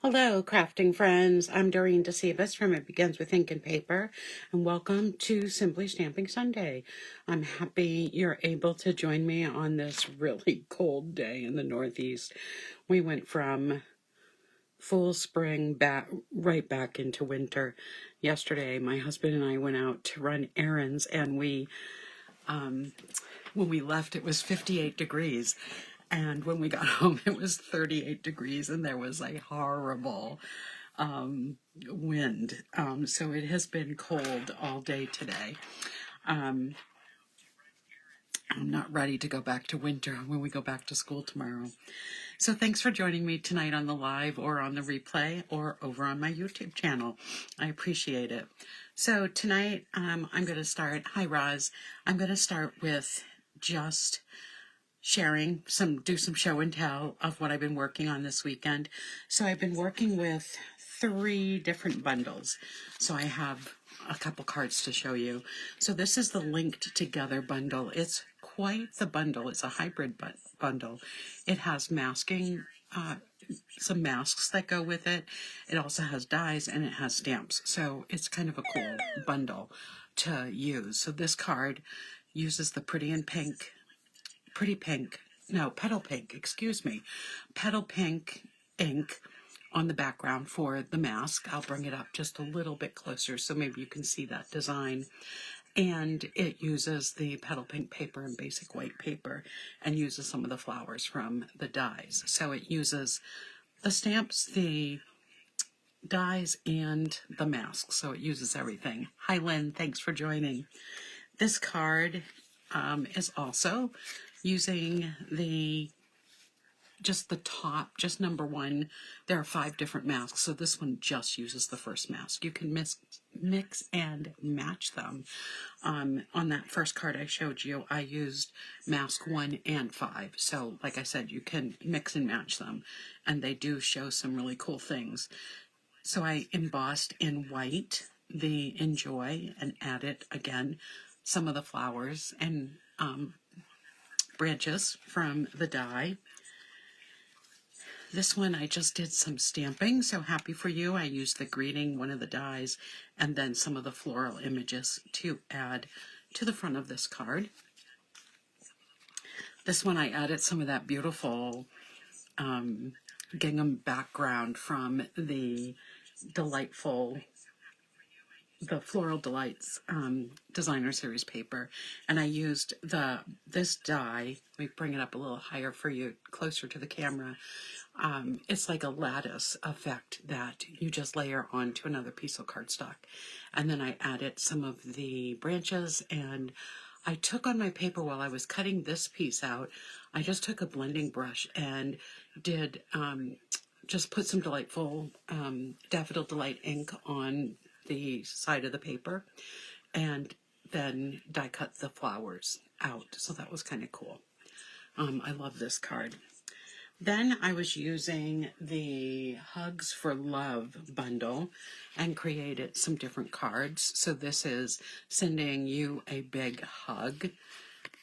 Hello, crafting friends. I'm Doreen DeCivas from It Begins with Ink and Paper, and welcome to Simply Stamping Sunday. I'm happy you're able to join me on this really cold day in the Northeast. We went from full spring right back into winter. Yesterday, my husband and I went out to run errands, and when we left, it was 58 degrees. And when we got home, it was 38 degrees, and there was a horrible wind. So it has been cold all day today. I'm not ready to go back to winter when we go back to school tomorrow. So thanks for joining me tonight on the live or on the replay or over on my YouTube channel. I appreciate it. So tonight I'm going to start, hi Roz, I'm going to start with just sharing do some show and tell of what I've been working on this weekend. So I've been working with 3 different bundles. So I have a couple cards to show you. So this is the linked together bundle. It's quite the bundle. It's a hybrid bundle. It has masking, some masks that go with it. It also has dies and it has stamps. So it's kind of a cool bundle to use. So this card uses the petal pink ink on the background for the mask. I'll bring it up just a little bit closer so maybe you can see that design. And it uses the petal pink paper and basic white paper and uses some of the flowers from the dies. So it uses the stamps, the dies, and the mask. So it uses everything. Hi Lynn, thanks for joining. This card is also using just the top, just number 1. There are 5 different masks, so this one just uses the first mask. You can mix and match them. On that first card I showed you, I used mask 1 and 5. So like I said, you can mix and match them, and they do show some really cool things. So I embossed in white the Enjoy and added again some of the flowers and branches from the die. This one I just did some stamping, so happy for you. I used the greeting, one of the dies, and then some of the floral images to add to the front of this card. This one I added some of that beautiful gingham background from the Floral Delights designer series paper, and I used this die. Let me bring it up a little higher for you, closer to the camera. It's like a lattice effect that you just layer onto another piece of cardstock. And then I added some of the branches, and I took on my paper while I was cutting this piece out, I just took a blending brush and did just put some delightful Daffodil Delight ink on the side of the paper, and then die cut the flowers out. So that was kind of cool. I love this card. Then I was using the Hugs for Love bundle and created some different cards. So this is sending you a big hug,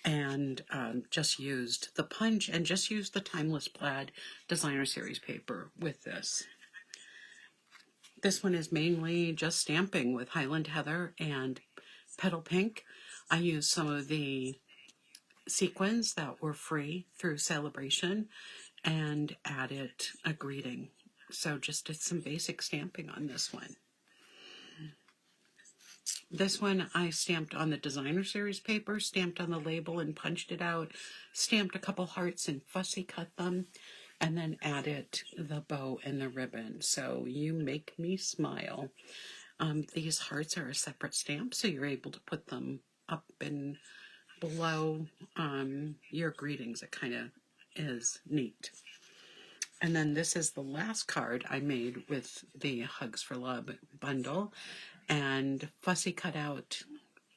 and just used the punch and just used the Timeless Plaid designer series paper with this. This one is mainly just stamping with Highland Heather and Petal Pink. I used some of the sequins that were free through Celebration and added a greeting. So just did some basic stamping on this one. This one I stamped on the designer series paper, stamped on the label and punched it out, stamped a couple hearts and fussy cut them, and then added the bow and the ribbon. So you make me smile. These hearts are a separate stamp, so you're able to put them up and below your greetings. It kind of is neat. And then this is the last card I made with the Hugs for Love bundle, and fussy cut out,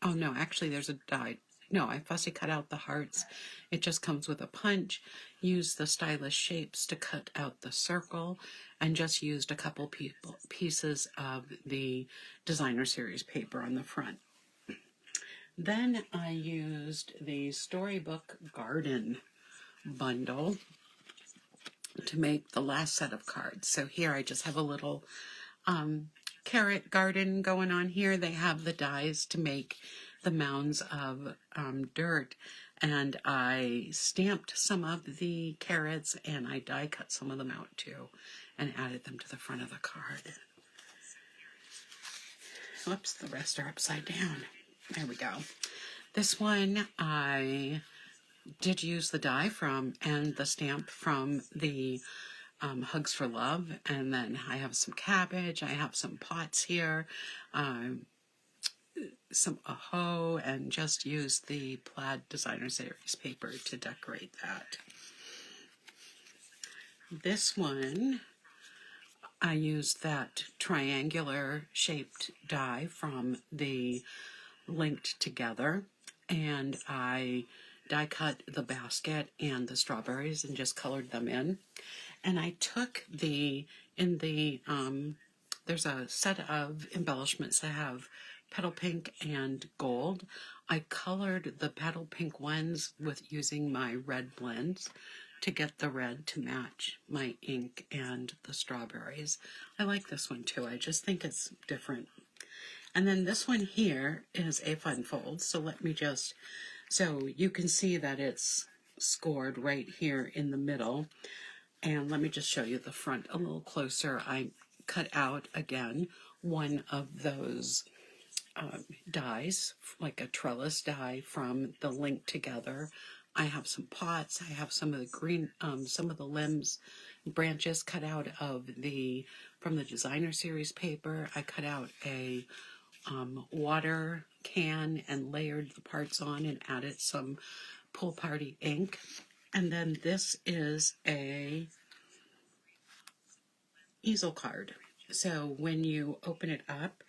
oh no, actually there's a die. No, I fussy cut out the hearts. It just comes with a punch. Used the stylish shapes to cut out the circle, and just used a couple pieces of the designer series paper on the front. Then I used the Storybook Garden bundle. to make the last set of cards. So here I just have a little carrot garden going on here. They have the dies to make the mounds of dirt, and I stamped some of the carrots and I die cut some of them out too and added them to the front of the card. Whoops, the rest are upside down. There we go. This one I did use the die from and the stamp from the Hugs for Love, and then I have some cabbage, I have some pots here, some hoe, and just use the plaid designer series paper to decorate that. This one I used that triangular shaped die from the Linked Together, and I die cut the basket and the strawberries and just colored them in. And I took there's a set of embellishments that have petal pink and gold. I colored the petal pink ones with using my red blends to get the red to match my ink and the strawberries. I like this one too. I just think it's different. And then this one here is a fun fold. So so you can see that it's scored right here in the middle. And let me just show you the front a little closer. I cut out, again, one of those dies, like a trellis die from the Linked Together. I have some pots. I have some of the green, some of the limbs, branches cut out of from the designer series paper. I cut out a water can and layered the parts on and added some Pool Party ink. And then this is a easel card. So when you open it up,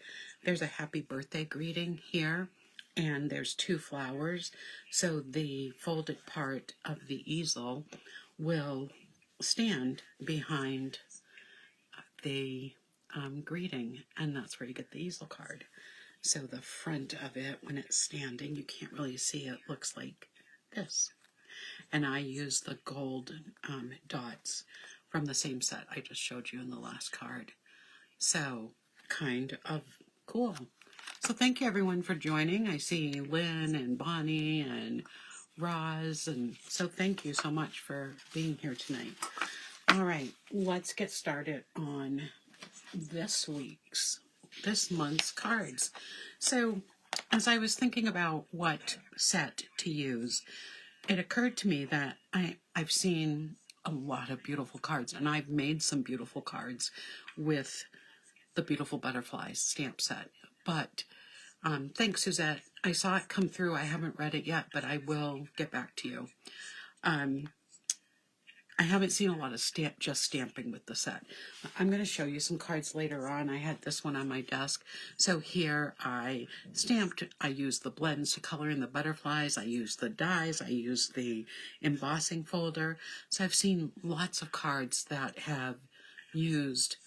there's a happy birthday greeting here, and there's 2 flowers. So the folded part of the easel will stand behind the greeting, and that's where you get the easel card. So the front of it, when it's standing, you can't really see it, looks like this. And I use the gold dots from the same set I just showed you in the last card. So kind of cool. So thank you everyone for joining. I see Lynn and Bonnie and Roz, and so thank you so much for being here tonight. All right, let's get started on this month's cards. So as I was thinking about what set to use, it occurred to me that I've seen a lot of beautiful cards, and I've made some beautiful cards with the Beautiful Butterflies stamp set. But thanks, Suzette. I saw it come through. I haven't read it yet, but I will get back to you. I haven't seen a lot of just stamping with the set. I'm going to show you some cards later on. I had this one on my desk. So here I stamped, I used the blends to color in the butterflies, I used the dies, I used the embossing folder. So I've seen lots of cards that have used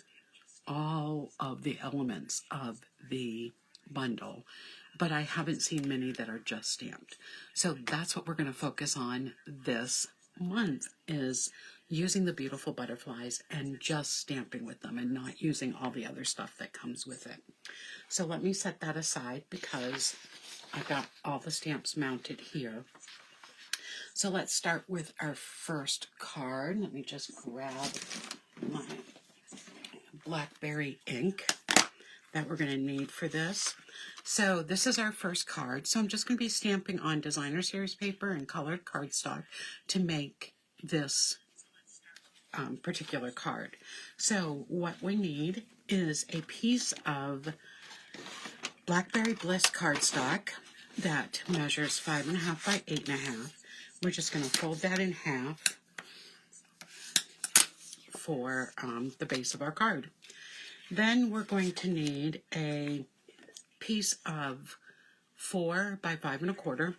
all of the elements of the bundle, but I haven't seen many that are just stamped. So that's what we're going to focus on this month, is using the Beautiful Butterflies and just stamping with them and not using all the other stuff that comes with it. So let me set that aside because I've got all the stamps mounted here. So let's start with our first card. Let me just grab my Blackberry ink that we're going to need for this. So this is our first card. So I'm just going to be stamping on designer series paper and colored cardstock to make this particular card. So what we need is a piece of Blackberry Bliss cardstock that measures 5.5 by 8.5. We're just going to fold that in half for the base of our card. Then we're going to need a piece of 4 by 5.25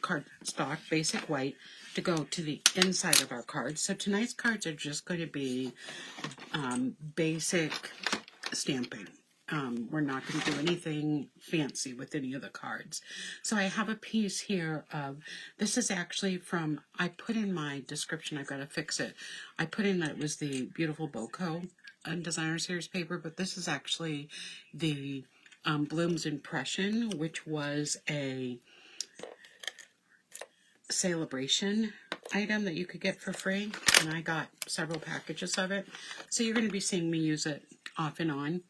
cardstock, basic white, to go to the inside of our card. So tonight's cards are just going to be basic stamping. We're not going to do anything fancy with any of the cards. So I have a piece here of, this is actually from, I put in my description, I've got to fix it. I put in that it was the beautiful Bokeh designer series paper, but this is actually the Bloom's Impression, which was a celebration item that you could get for free, and I got several packages of it. So you're going to be seeing me use it off and on.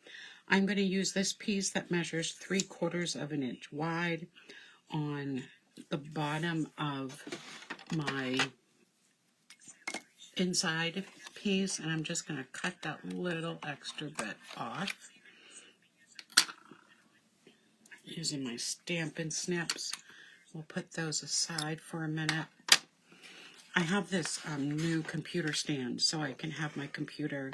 I'm going to use this piece that measures 3/4 of an inch wide on the bottom of my inside piece, and I'm just going to cut that little extra bit off using my Stampin' Snips. We'll put those aside for a minute. I have this new computer stand so I can have my computer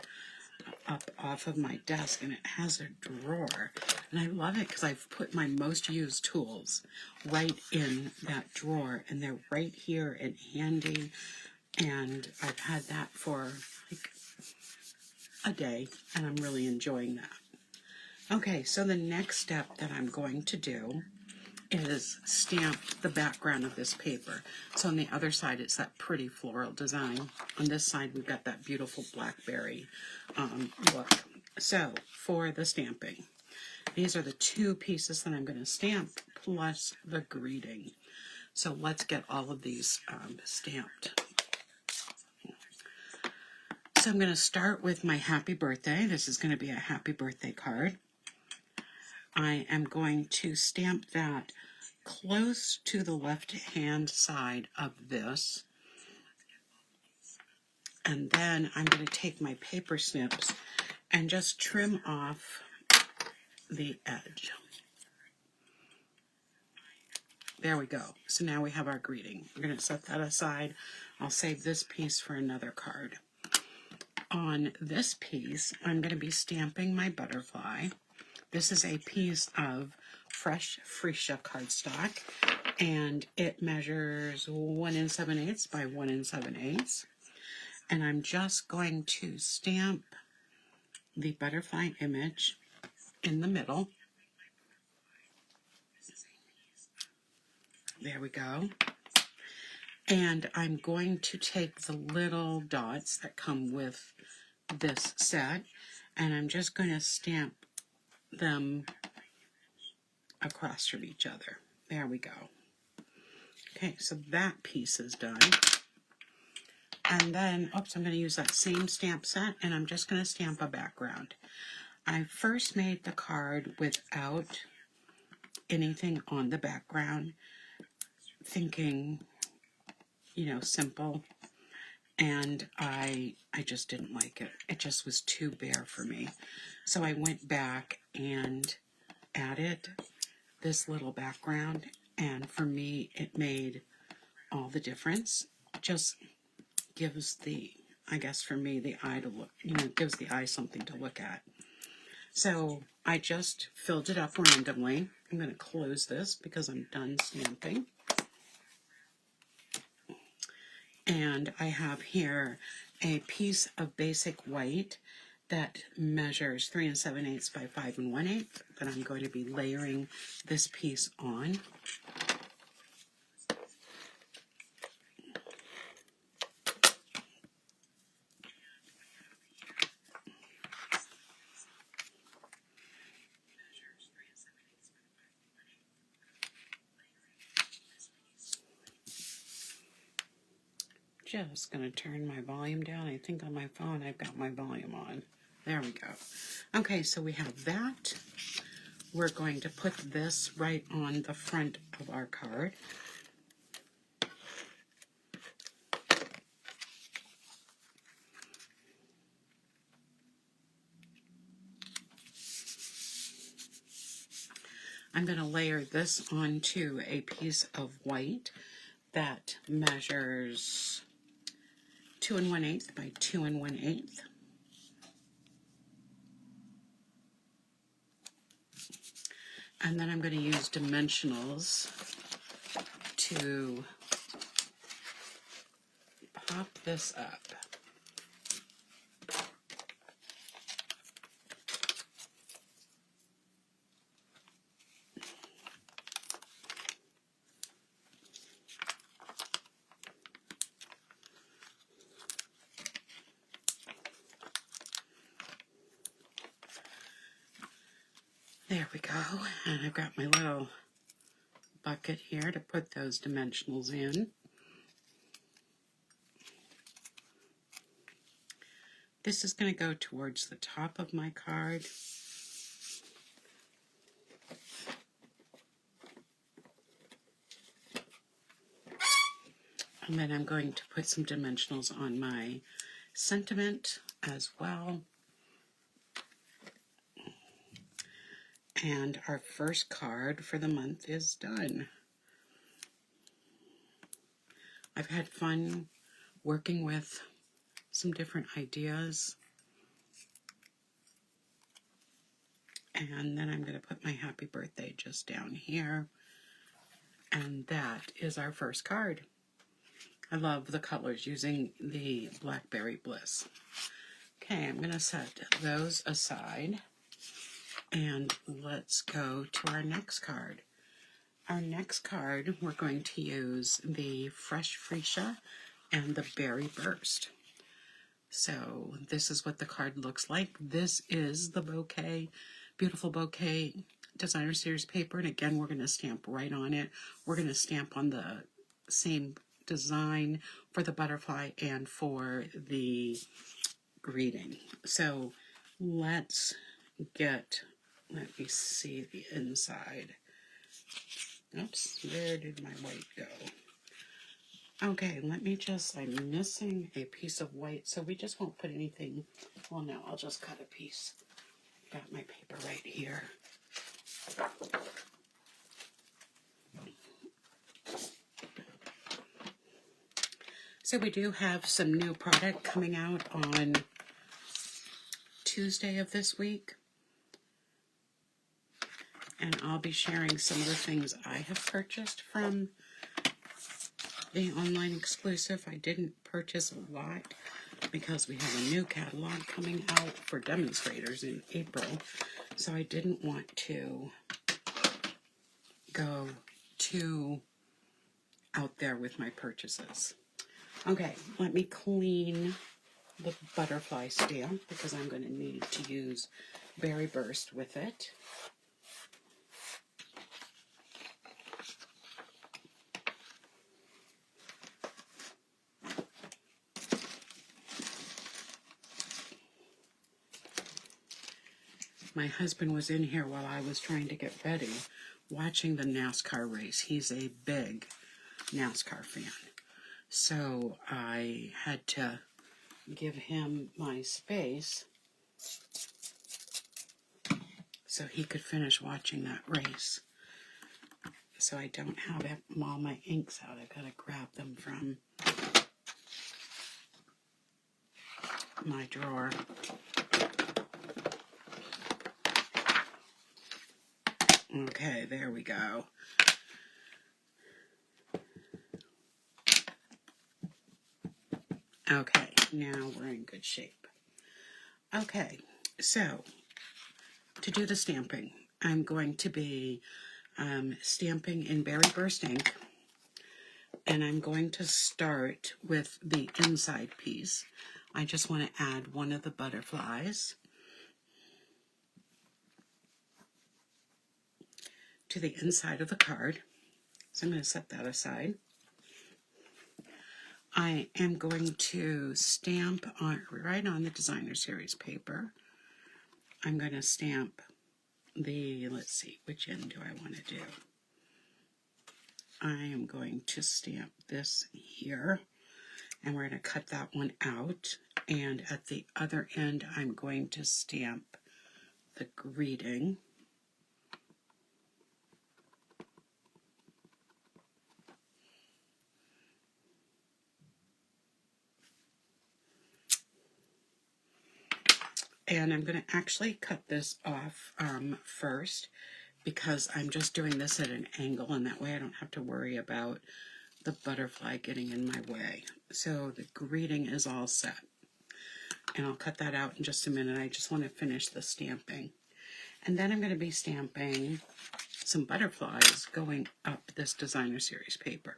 up off of my desk, and it has a drawer, and I love it because I've put my most used tools right in that drawer, and they're right here and handy, and I've had that for like a day, and I'm really enjoying that. Okay, so the next step that I'm going to do is stamp the background of this paper. So on the other side, it's that pretty floral design. On this side, we've got that beautiful Blackberry look. So for the stamping, these are the 2 pieces that I'm going to stamp, plus the greeting. So let's get all of these stamped. So I'm going to start with my happy birthday. This is going to be a happy birthday card. I am going to stamp that close to the left-hand side of this. And then I'm going to take my paper snips and just trim off the edge. There we go. So now we have our greeting. We're going to set that aside. I'll save this piece for another card. On this piece, I'm going to be stamping my butterfly. This is a piece of fresh Freesia cardstock, and it measures 1 7/8 by 1 7/8. And I'm just going to stamp the butterfly image in the middle. There we go. And I'm going to take the little dots that come with this set, and I'm just going to stamp them across from each other. There we go. Okay, so that piece is done. And then, oops, I'm going to use that same stamp set, and I'm just going to stamp a background. I first made the card without anything on the background, thinking, you know, simple, and I just didn't like it. It just was too bare for me. So I went back and added this little background, and for me it made all the difference. Just gives the, I guess for me, the eye to look, you know, gives the eye something to look at. So I just filled it up randomly. I'm going to close this because I'm done stamping. And I have here a piece of basic white that measures 3 7/8 by 5 1/8 that I'm going to be layering this piece on. Just going to turn my volume down. I think on my phone I've got my volume on. There we go. Okay, so we have that. We're going to put this right on the front of our card. I'm going to layer this onto a piece of white that measures 2 1/8 by 2 1/8. And then I'm going to use dimensionals to pop this up. There we go. And I've got my little bucket here to put those dimensionals in. This is going to go towards the top of my card. And then I'm going to put some dimensionals on my sentiment as well. And our first card for the month is done. I've had fun working with some different ideas. And then I'm going to put my happy birthday just down here. And that is our first card. I love the colors using the Blackberry Bliss. Okay, I'm going to set those aside. And let's go to our next card. Our next card, we're going to use the Fresh Freesia and the Berry Burst. So this is what the card looks like. This is the Bokeh, beautiful Bokeh designer series paper. And again, we're going to stamp right on it. We're going to stamp on the same design for the butterfly and for the greeting. So let me see the inside. Oops, where did my white go? Okay, I'm missing a piece of white, so we just won't put anything. Well, no, I'll just cut a piece. Got my paper right here. So we do have some new product coming out on Tuesday of this week. And I'll be sharing some of the things I have purchased from the online exclusive. I didn't purchase a lot because we have a new catalog coming out for demonstrators in April. So I didn't want to go too out there with my purchases. Okay, let me clean the butterfly stamp because I'm going to need to use Berry Burst with it. My husband was in here while I was trying to get ready, watching the NASCAR race. He's a big NASCAR fan. So I had to give him my space so he could finish watching that race. So I don't have all my inks out. I've got to grab them from my drawer. Okay, there we go. Okay, now we're in good shape. Okay, so to do the stamping, I'm going to be stamping in Berry Burst ink, and I'm going to start with the inside piece. I just want to add one of the butterflies to the inside of the card. So I'm going to set that aside. I am going to stamp right on the designer series paper. I'm going to stamp let's see, which end do I want to do? I am going to stamp this here, and we're going to cut that one out. And at the other end, I'm going to stamp the greeting. And I'm going to actually cut this off first because I'm just doing this at an angle, and that way I don't have to worry about the butterfly getting in my way. So the greeting is all set. And I'll cut that out in just a minute. I just want to finish the stamping. And then I'm going to be stamping some butterflies going up this designer series paper.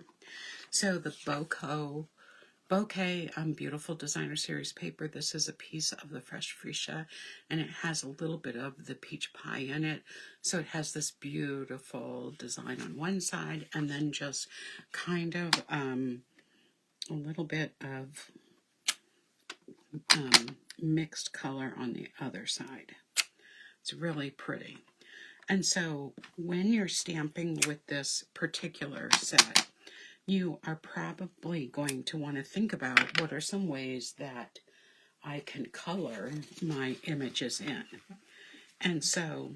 So the Bokeh Bokeh Beautiful Designer Series paper. This is a piece of the fresh Freesia, and it has a little bit of the peach pie in it. So it has this beautiful design on one side, and then just kind of a little bit of mixed color on the other side. It's really pretty. And so when you're stamping with this particular set, you are probably going to want to think about what are some ways that I can color my images in. And so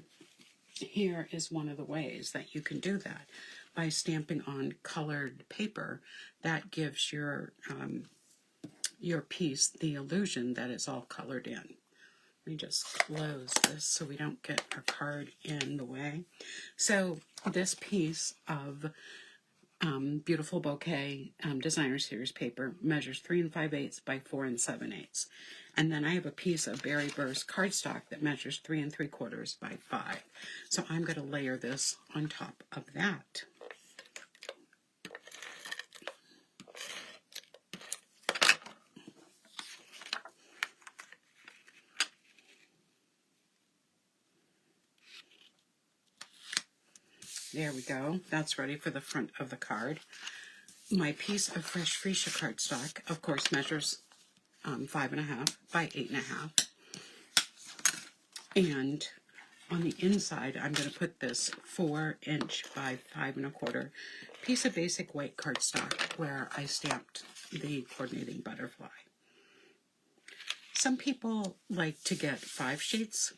here is one of the ways that you can do that. By stamping on colored paper, that gives your piece the illusion that it's all colored in. Let me just close this so we don't get our card in the way. So this piece of Beautiful Bokeh Designer Series paper measures 3 5/8 by 4 7/8. And then I have a piece of Berry Burst cardstock that measures 3 3/4 by 5. So I'm going to layer this on top of that. There we go. That's ready for the front of the card. My piece of fresh Freesia cardstock, of course, measures 5.5 by 8.5. And on the inside, I'm going to put this 4-inch by 5 1/4 piece of basic white cardstock where I stamped the coordinating butterfly. Some people like to get 5 sheets,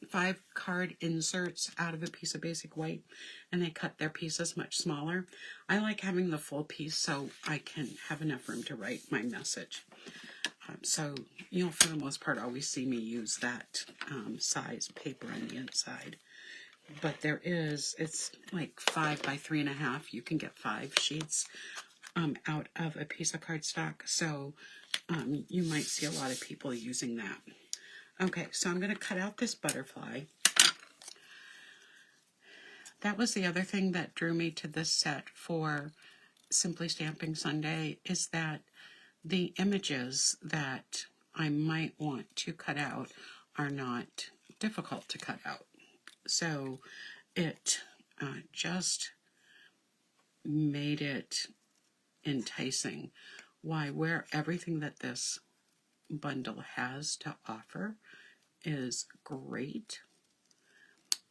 5 card inserts out of a piece of basic white, and they cut their pieces much smaller. I like having the full piece so I can have enough room to write my message. So you'll, for the most part, always see me use that size paper on the inside. But it's like 5 by 3.5. You can get 5 sheets out of a piece of cardstock. So you might see a lot of people using that. Okay, so I'm going to cut out this butterfly. That was the other thing that drew me to this set for Simply Stamping Sunday, is that the images that I might want to cut out are not difficult to cut out. So it just made it enticing. Why, where everything that this bundle has to offer is great.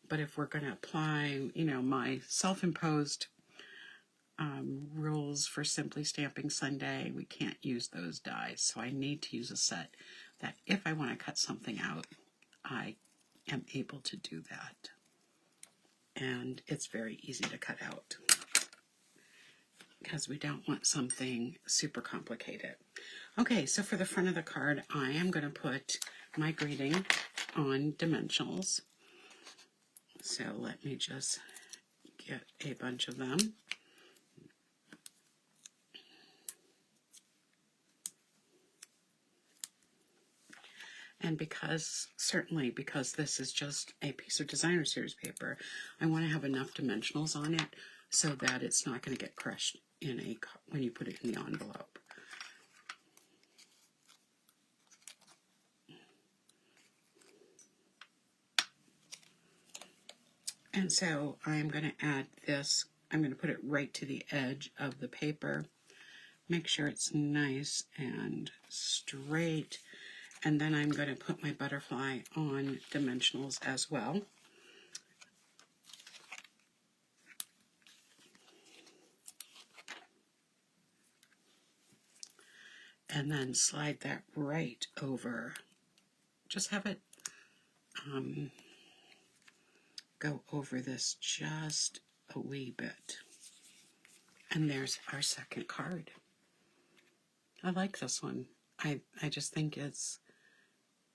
But if we're going to apply, my self-imposed rules for Simply Stamping Sunday, we can't use those dies. So I need to use a set that if I want to cut something out, I am able to do that. And it's very easy to cut out because we don't want something super complicated. Okay, so for the front of the card, I am going to put my greeting on dimensionals. So let me just get a bunch of them. And because this is just a piece of Designer Series paper, I want to have enough dimensionals on it so that it's not going to get crushed when you put it in the envelope. And so I'm going to add this. I'm going to put it right to the edge of the paper. Make sure it's nice and straight. And then I'm going to put my butterfly on dimensionals as well. And then slide that right over. Just have it go over this just a wee bit. And there's our second card. I like this one. I just think it's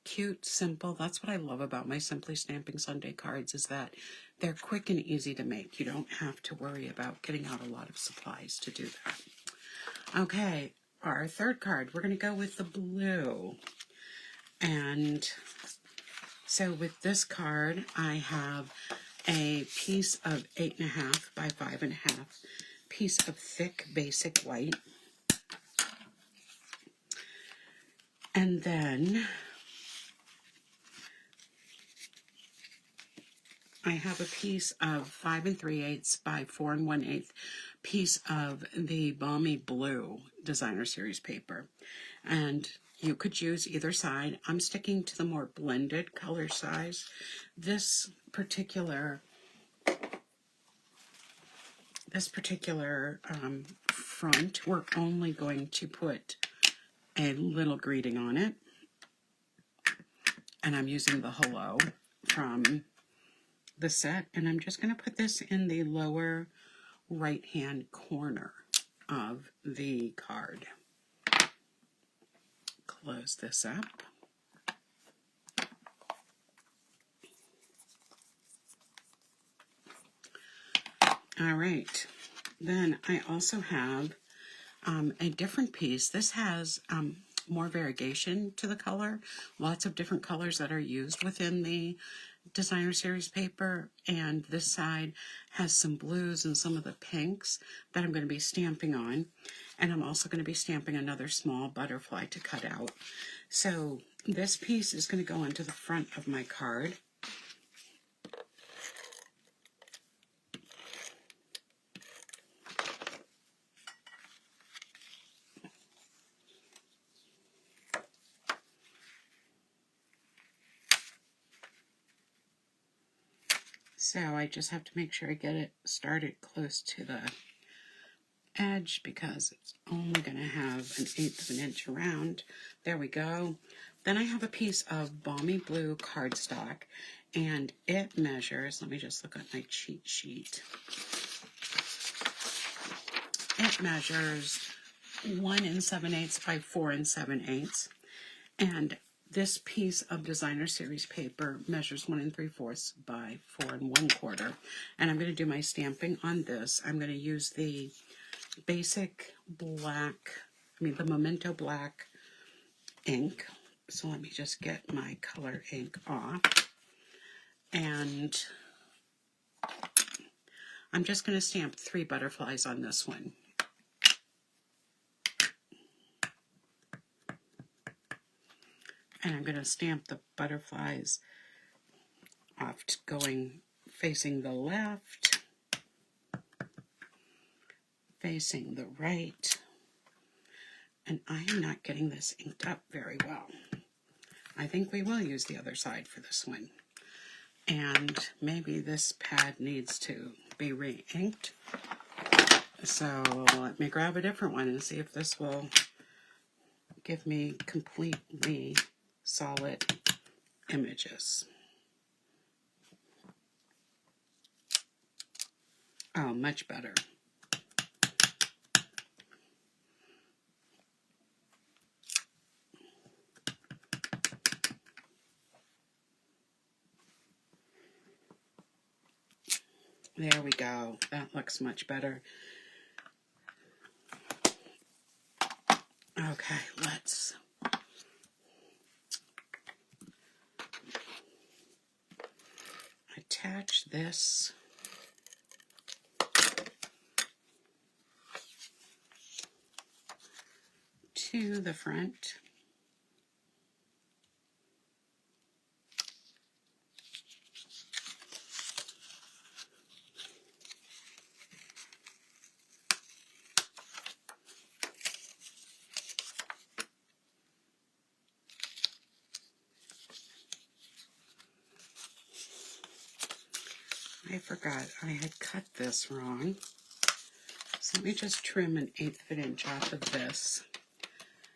cute, simple. That's what I love about my Simply Stamping Sunday cards, is that they're quick and easy to make. You don't have to worry about getting out a lot of supplies to do that. Okay, our third card, we're going to go with the blue. And so with this card, I have a piece of 8.5 by 5.5 piece of thick basic white. And then I have a piece of 5 3/8 by 4 1/8 piece of the Balmy Blue Designer Series paper. And you could use either side. I'm sticking to the more blended color size. This particular front, we're only going to put a little greeting on it. And I'm using the Hello from the set. And I'm just going to put this in the lower right-hand corner of the card. Close this up. All right. Then I also have a different piece. This has more variegation to the color. Lots of different colors that are used within the Designer Series paper. And this side has some blues and some of the pinks that I'm going to be stamping on. And I'm also going to be stamping another small butterfly to cut out. So this piece is going to go into the front of my card. So I just have to make sure I get it started close to the edge because it's only going to have 1/8 of an inch around. There we go. Then I have a piece of Balmy Blue cardstock, and it measures, let me just look at my cheat sheet. It measures 1 7/8 by 4 7/8, and this piece of Designer Series paper measures 1 3/4 by 4 1/4. And I'm going to do my stamping on this. I'm going to use the basic black, the Memento black ink. So let me just get my color ink off. And I'm just going to stamp 3 butterflies on this one. And I'm going to stamp the butterflies off going facing the left, facing the right. And I am not getting this inked up very well. I think we will use the other side for this one. And maybe this pad needs to be re-inked. So let me grab a different one and see if this will give me completely solid images. Oh, much better. There we go. That looks much better. Okay, let's attach this to the front. I forgot I had cut this wrong. So let me just trim 1/8 of an inch off of this.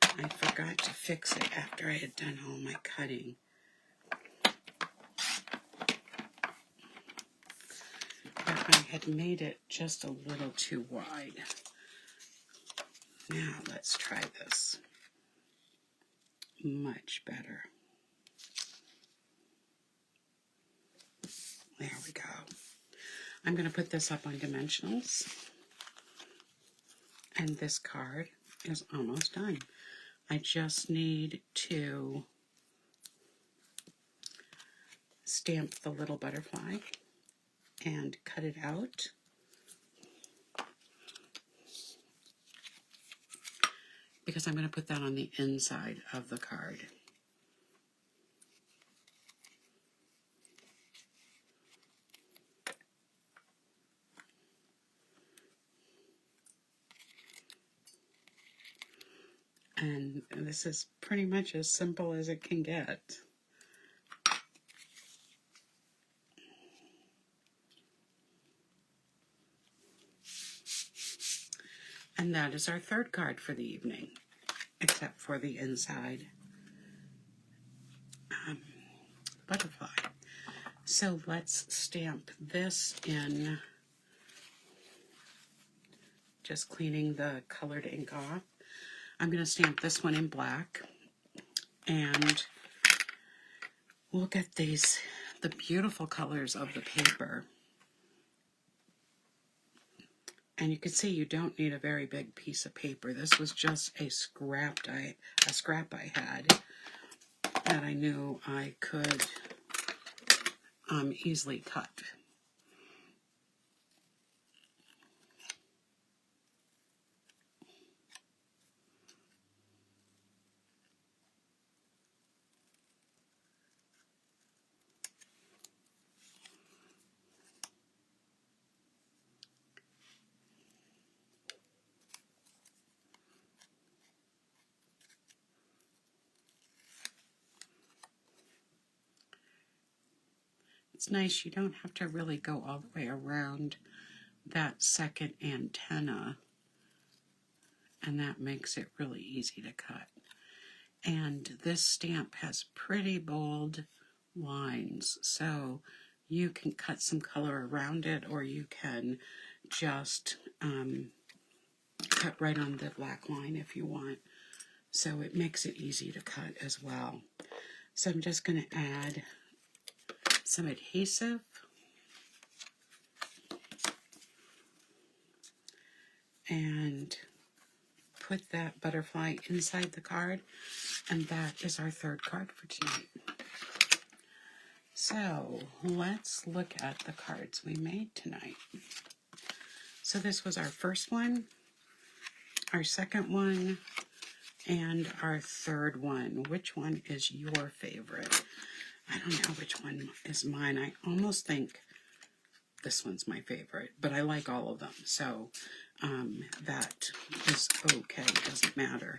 I forgot to fix it after I had done all my cutting. But I had made it just a little too wide. Now let's try this. Much better. There we go. I'm going to put this up on dimensionals. And this card is almost done. I just need to stamp the little butterfly and cut it out. because I'm going to put that on the inside of the card. And this is pretty much as simple as it can get. And that is our third card for the evening, except for the inside butterfly. So let's stamp this in, just cleaning the colored ink off. I'm going to stamp this one in black, and look at these, the beautiful colors of the paper. And you can see you don't need a very big piece of paper. This was just a scrap I had that I knew I could easily cut. It's nice, you don't have to really go all the way around that second antenna, and that makes it really easy to cut. And this stamp has pretty bold lines, so you can cut some color around it, or you can just cut right on the black line if you want. So it makes it easy to cut as well. So I'm just going to add some adhesive. And put that butterfly inside the card. And that is our third card for tonight. So let's look at the cards we made tonight. So this was our first one, our second one, and our third one. Which one is your favorite? I don't know which one is mine. I almost think this one's my favorite, but I like all of them. So that is okay, doesn't matter.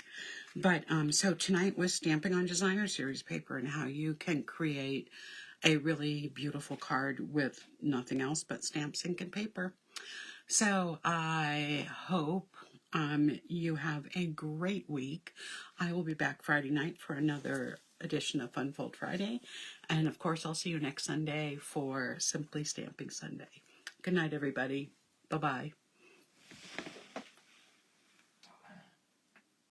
But so tonight was stamping on designer series paper and how you can create a really beautiful card with nothing else but stamps, ink, and paper. So I hope you have a great week. I will be back Friday night for another edition of Fun Fold Friday. And of course, I'll see you next Sunday for Simply Stamping Sunday. Good night, everybody. Bye-bye.